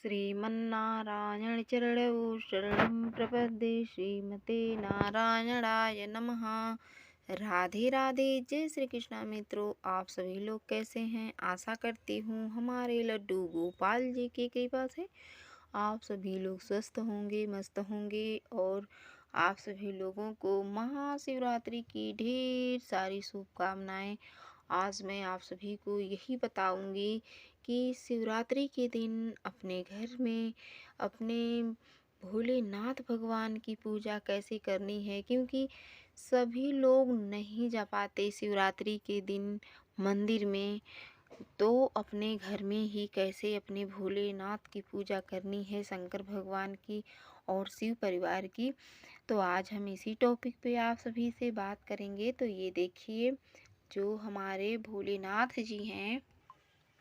श्रीमन्नारायण चरणौ शरणं प्रपद्ये श्रीमते नारायणाय नमः। राधे राधे, जय श्री कृष्णा। मित्रों, आप सभी लोग कैसे हैं? आशा करती हूँ हमारे लड्डू गोपाल जी की कृपा से आप सभी लोग स्वस्थ होंगे, मस्त होंगे। और आप सभी लोगों को महाशिवरात्रि की ढेर सारी शुभकामनाएं। आज मैं आप सभी को यही बताऊंगी कि शिवरात्रि के दिन अपने घर में अपने भोलेनाथ भगवान की पूजा कैसे करनी है, क्योंकि सभी लोग नहीं जा पाते शिवरात्रि के दिन मंदिर में। तो अपने घर में ही कैसे अपने भोलेनाथ की पूजा करनी है, शंकर भगवान की और शिव परिवार की। तो आज हम इसी टॉपिक पे आप सभी से बात करेंगे। तो ये देखिए, जो हमारे भोलेनाथ जी हैं,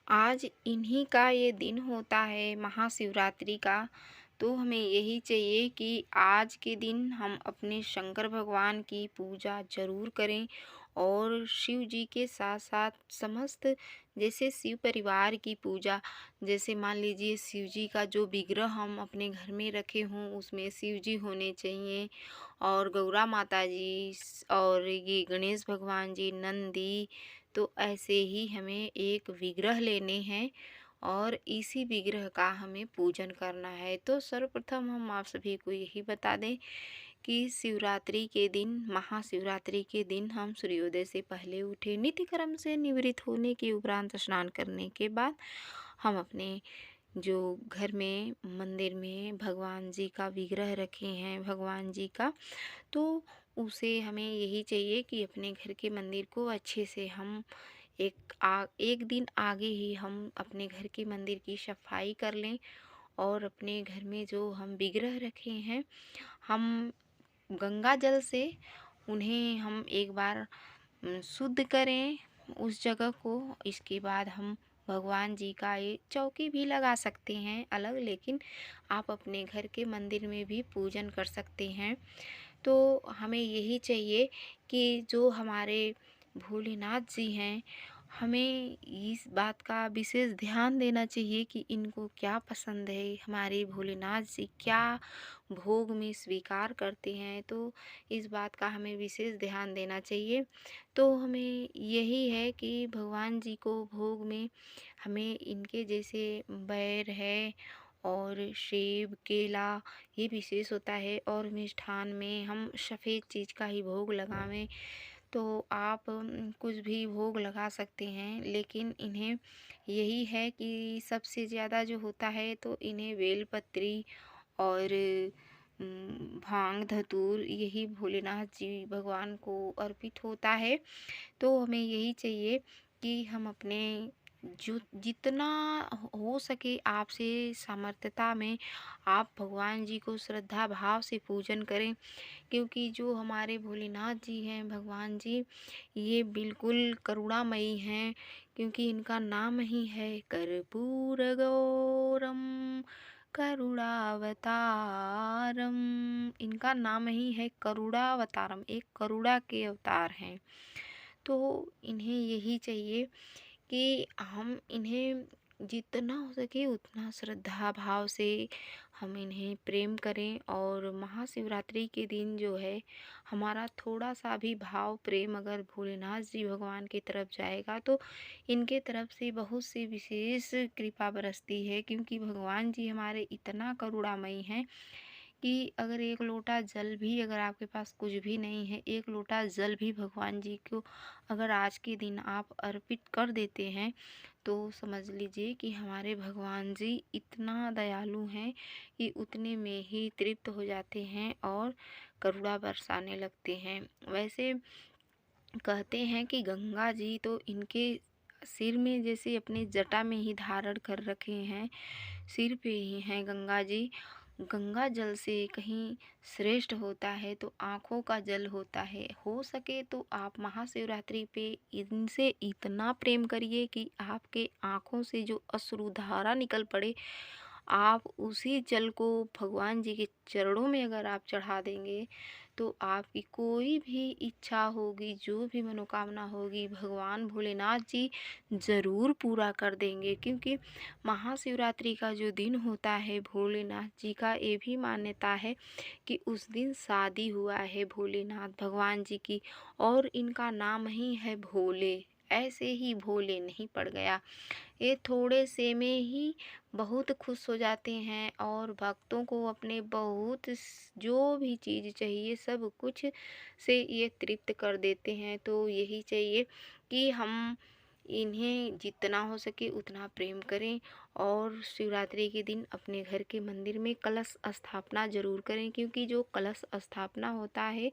आज इन्हीं का ये दिन होता है महाशिवरात्रि का। तो हमें यही चाहिए कि आज के दिन हम अपने शंकर भगवान की पूजा ज़रूर करें और शिव जी के साथ साथ समस्त जैसे शिव परिवार की पूजा, जैसे मान लीजिए शिव जी का जो विग्रह हम अपने घर में रखे हों उसमें शिव जी होने चाहिए, और गौरा माता जी और ये गणेश भगवान जी, नंदी। तो ऐसे ही हमें एक विग्रह लेने हैं और इसी विग्रह का हमें पूजन करना है। तो सर्वप्रथम हम आप सभी को यही बता दें कि शिवरात्रि के दिन, महाशिवरात्रि के दिन हम सूर्योदय से पहले उठे, नित्य कर्म से निवृत्त होने के उपरांत स्नान करने के बाद हम अपने जो घर में मंदिर में भगवान जी का विग्रह रखे हैं भगवान जी का, तो उसे हमें यही चाहिए कि अपने घर के मंदिर को अच्छे से हम एक दिन आगे ही हम अपने घर के मंदिर की सफाई कर लें और अपने घर में जो हम विग्रह रखे हैं हम गंगा जल से उन्हें हम एक बार शुद्ध करें उस जगह को। इसके बाद हम भगवान जी का ये चौकी भी लगा सकते हैं अलग, लेकिन आप अपने घर के मंदिर में भी पूजन कर सकते हैं। तो हमें यही चाहिए कि जो हमारे भोलेनाथ जी हैं, हमें इस बात का विशेष ध्यान देना चाहिए कि इनको क्या पसंद है, हमारे भोलेनाथ जी क्या भोग में स्वीकार करते हैं। तो इस बात का हमें विशेष ध्यान देना चाहिए। तो हमें यही है कि भगवान जी को भोग में हमें इनके जैसे बैर है और सेब, केला ये विशेष होता है, और मिष्ठान में हम सफ़ेद चीज़ का ही भोग लगावें। तो आप कुछ भी भोग लगा सकते हैं, लेकिन इन्हें यही है कि सबसे ज़्यादा जो होता है तो इन्हें बेलपत्री और भांग धतूर यही भोलेनाथ जी भगवान को अर्पित होता है। तो हमें यही चाहिए कि हम अपने जो जितना हो सके आपसे सामर्थ्यता में आप भगवान जी को श्रद्धा भाव से पूजन करें, क्योंकि जो हमारे भोलेनाथ जी हैं भगवान जी, ये बिल्कुल करुणामयी हैं। क्योंकि इनका नाम ही है कर्पूर गौरम करुणावतारम। इनका नाम ही है करुणावतारम, एक करुणा के अवतार हैं। तो इन्हें यही चाहिए कि हम इन्हें जितना हो सके उतना श्रद्धा भाव से हम इन्हें प्रेम करें। और महाशिवरात्रि के दिन जो है हमारा थोड़ा सा भी भाव प्रेम अगर भोलेनाथ जी भगवान की तरफ जाएगा तो इनके तरफ से बहुत सी विशेष कृपा बरसती है। क्योंकि भगवान जी हमारे इतना करुणामयी हैं कि अगर एक लोटा जल भी, अगर आपके पास कुछ भी नहीं है, एक लोटा जल भी भगवान जी को अगर आज के दिन आप अर्पित कर देते हैं तो समझ लीजिए कि हमारे भगवान जी इतना दयालु हैं कि उतने में ही तृप्त हो जाते हैं और करुणा बरसाने लगते हैं। वैसे कहते हैं कि गंगा जी तो इनके सिर में जैसे अपने जटा में ही धारण कर रखे हैं, सिर पे ही हैं गंगा जी। गंगा जल से कहीं श्रेष्ठ होता है तो आँखों का जल होता है। हो सके तो आप महाशिवरात्रि पे इनसे इतना प्रेम करिए कि आपके आँखों से जो अश्रुधारा निकल पड़े, आप उसी जल को भगवान जी के चरणों में अगर आप चढ़ा देंगे तो आपकी कोई भी इच्छा होगी, जो भी मनोकामना होगी, भगवान भोलेनाथ जी ज़रूर पूरा कर देंगे। क्योंकि महाशिवरात्रि का जो दिन होता है, भोलेनाथ जी का ये भी मान्यता है कि उस दिन शादी हुआ है भोलेनाथ भगवान जी की, और इनका नाम ही है भोले। ऐसे ही भोले नहीं पड़ गया, ये थोड़े से में ही बहुत खुश हो जाते हैं और भक्तों को अपने बहुत जो भी चीज़ चाहिए सब कुछ से ये तृप्त कर देते हैं। तो यही चाहिए कि हम इन्हें जितना हो सके उतना प्रेम करें, और शिवरात्रि के दिन अपने घर के मंदिर में कलश स्थापना ज़रूर करें। क्योंकि जो कलश स्थापना होता है,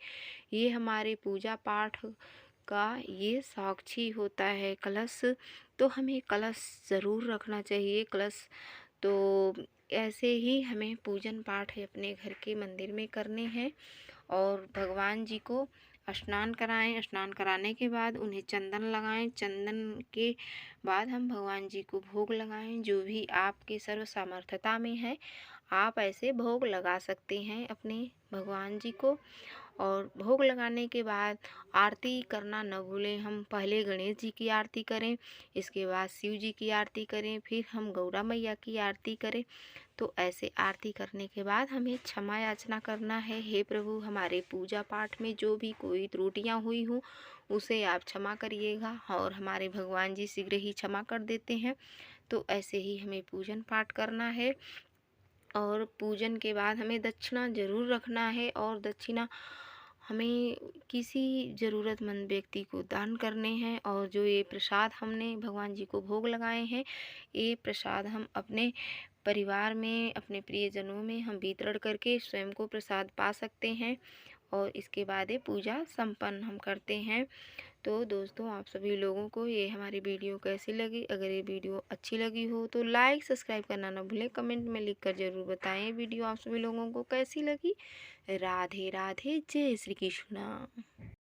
ये हमारे पूजा पाठ का ये साक्षी होता है कलश। तो हमें कलश ज़रूर रखना चाहिए। कलश तो ऐसे ही हमें पूजन पाठ अपने घर के मंदिर में करने हैं, और भगवान जी को स्नान कराएं। स्नान कराने के बाद उन्हें चंदन लगाएं। चंदन के बाद हम भगवान जी को भोग लगाएं। जो भी आपके सर्व सामर्थ्यता में है, आप ऐसे भोग लगा सकते हैं अपने भगवान जी को। और भोग लगाने के बाद आरती करना न भूलें। हम पहले गणेश जी की आरती करें, इसके बाद शिव जी की आरती करें, फिर हम गौरा मैया की आरती करें। तो ऐसे आरती करने के बाद हमें क्षमा याचना करना है। हे प्रभु, हमारे पूजा पाठ में जो भी कोई त्रुटियां हुई हों उसे आप क्षमा करिएगा, और हमारे भगवान जी शीघ्र ही क्षमा कर देते हैं। तो ऐसे ही हमें पूजन पाठ करना है, और पूजन के बाद हमें दक्षिणा ज़रूर रखना है। और दक्षिणा हमें किसी ज़रूरतमंद व्यक्ति को दान करने हैं। और जो ये प्रसाद हमने भगवान जी को भोग लगाए हैं, ये प्रसाद हम अपने परिवार में, अपने प्रियजनों में हम वितरण करके स्वयं को प्रसाद पा सकते हैं। और इसके बाद ये पूजा संपन्न हम करते हैं। तो दोस्तों, आप सभी लोगों को ये हमारी वीडियो कैसी लगी? अगर ये वीडियो अच्छी लगी हो तो लाइक सब्सक्राइब करना ना भूलें। कमेंट में लिखकर ज़रूर बताएं वीडियो आप सभी लोगों को कैसी लगी। राधे राधे, जय श्री कृष्णा।